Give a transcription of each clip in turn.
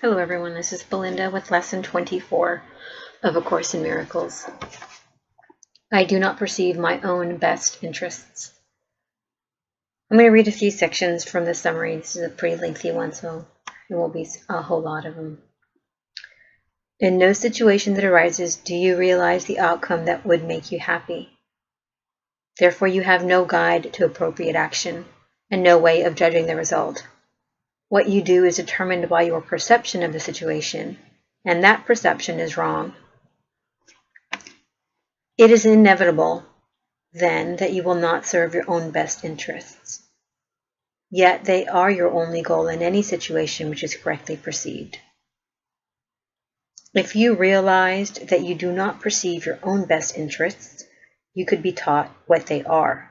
Hello everyone, this is Belinda with Lesson 24 of A Course in Miracles. I do not perceive my own best interests. I'm going to read a few sections from the summary. This is a pretty lengthy one, so there will be a whole lot of them. In no situation that arises do you realize the outcome that would make you happy. Therefore you have no guide to appropriate action and no way of judging the result. What you do is determined by your perception of the situation, and that perception is wrong. It is inevitable, then, that you will not serve your own best interests. Yet they are your only goal in any situation which is correctly perceived. If you realized that you do not perceive your own best interests, you could be taught what they are.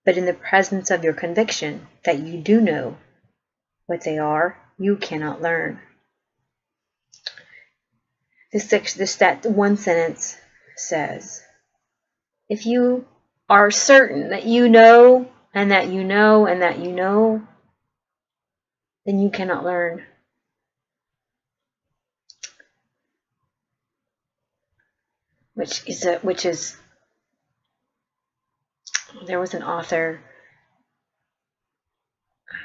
But in the presence of your conviction that you do know what they are, you cannot learn. That one sentence says, if you are certain that you know, and that you know, and that you know, then you cannot learn. Which is, there was an author,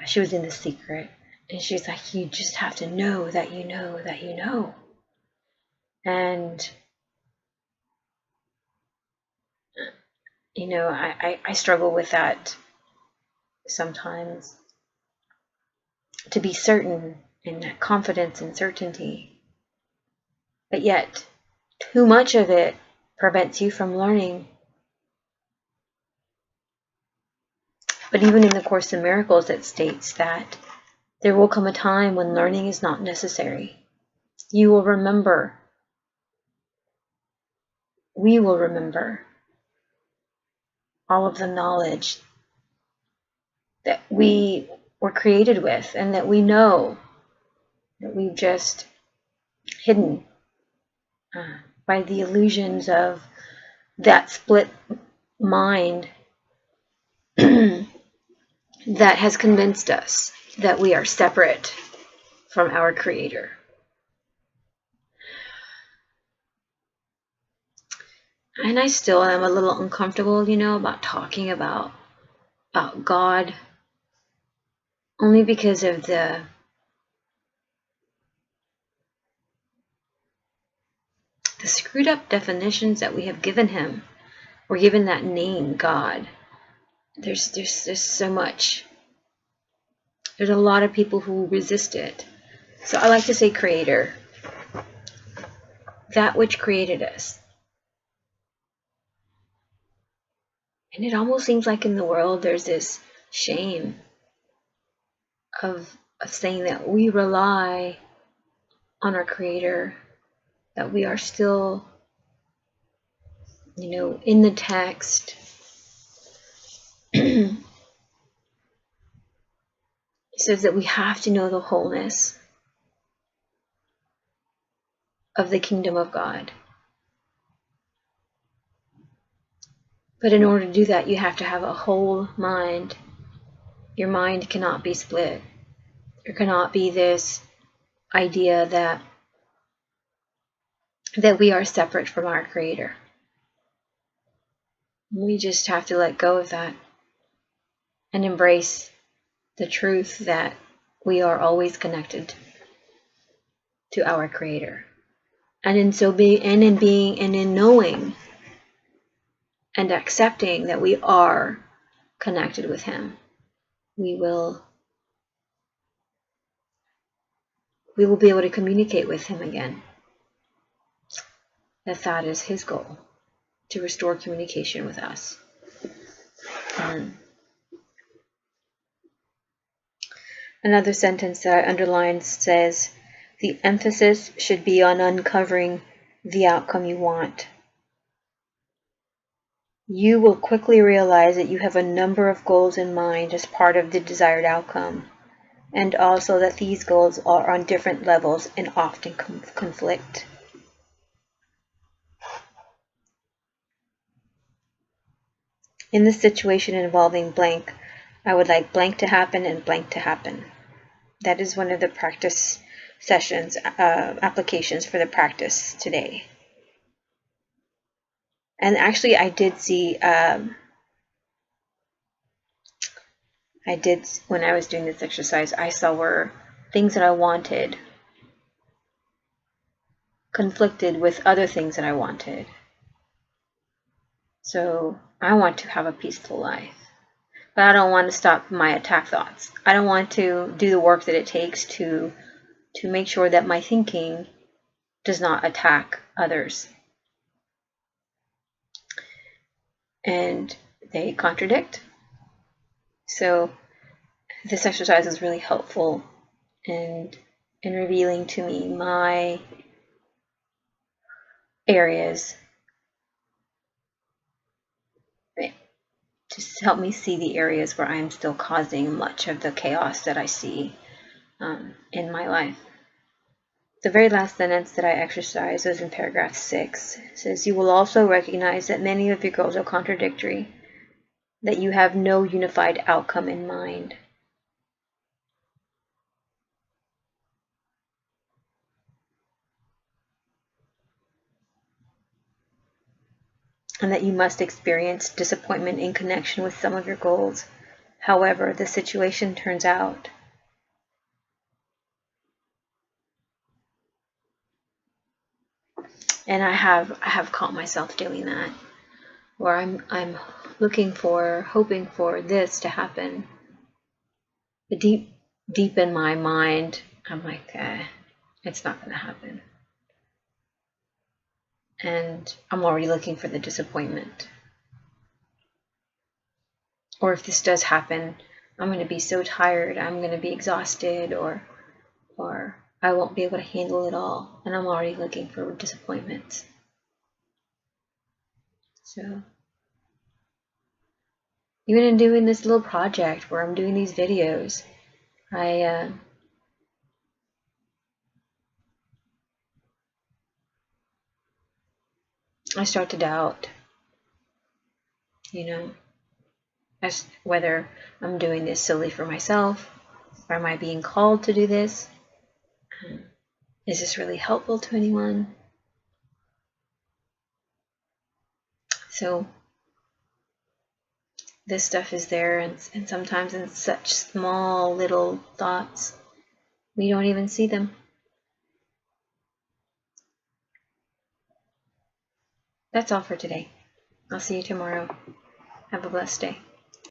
she was in The Secret, and she's like, you just have to know that you know that you know. And you know, I struggle with that sometimes, to be certain in that confidence and certainty. But yet, too much of it prevents you from learning. But even in the Course in Miracles, it states that there will come a time when learning is not necessary. You will remember. We will remember all of the knowledge that we were created with and that we know that we've just hidden by the illusions of that split mind that has convinced us that we are separate from our Creator. And I still am a little uncomfortable, you know, about talking about God, only because of the screwed up definitions that we have given him. We're given that name, God. There's so much. There's a lot of people who resist it. So I like to say Creator. That which created us. And it almost seems like in the world there's this shame of saying that we rely on our Creator, that we are still, you know, in the text. It says that we have to know the wholeness of the kingdom of God. But in order to do that, you have to have a whole mind. Your mind cannot be split. There cannot be this idea that we are separate from our Creator. We just have to let go of that and embrace the truth that we are always connected to our Creator. And in knowing and accepting that we are connected with Him, we will be able to communicate with Him again. That is His goal, to restore communication with us. Another sentence that I underlined says, the emphasis should be on uncovering the outcome you want. You will quickly realize that you have a number of goals in mind as part of the desired outcome, and also that these goals are on different levels and often conflict. In this situation involving blank, I would like blank to happen and blank to happen. That is one of the practice sessions, applications for the practice today. And actually, I did see, when I was doing this exercise, I saw where things that I wanted conflicted with other things that I wanted. So I want to have a peaceful life, but I don't want to stop my attack thoughts. I don't want to do the work that it takes to make sure that my thinking does not attack others. And they contradict. So this exercise is really helpful in revealing to me my areas, just help me see the areas where I'm still causing much of the chaos that I see in my life. The very last sentence that I exercised was in paragraph 6. It says, "You will also recognize that many of your goals are contradictory, that you have no unified outcome in mind. And that you must experience disappointment in connection with some of your goals, however the situation turns out." And I have caught myself doing that, where I'm hoping for this to happen. But deep in my mind, I'm like, it's not going to happen. And I'm already looking for the disappointment. Or if this does happen, I'm going to be so tired, I'm going to be exhausted, or I won't be able to handle it all, and I'm already looking for disappointments. So even in doing this little project where I'm doing these videos, I start to doubt, as whether I'm doing this solely for myself, or am I being called to do this? Is this really helpful to anyone? So this stuff is there, and sometimes in such small little thoughts, we don't even see them. That's all for today. I'll see you tomorrow. Have a blessed day.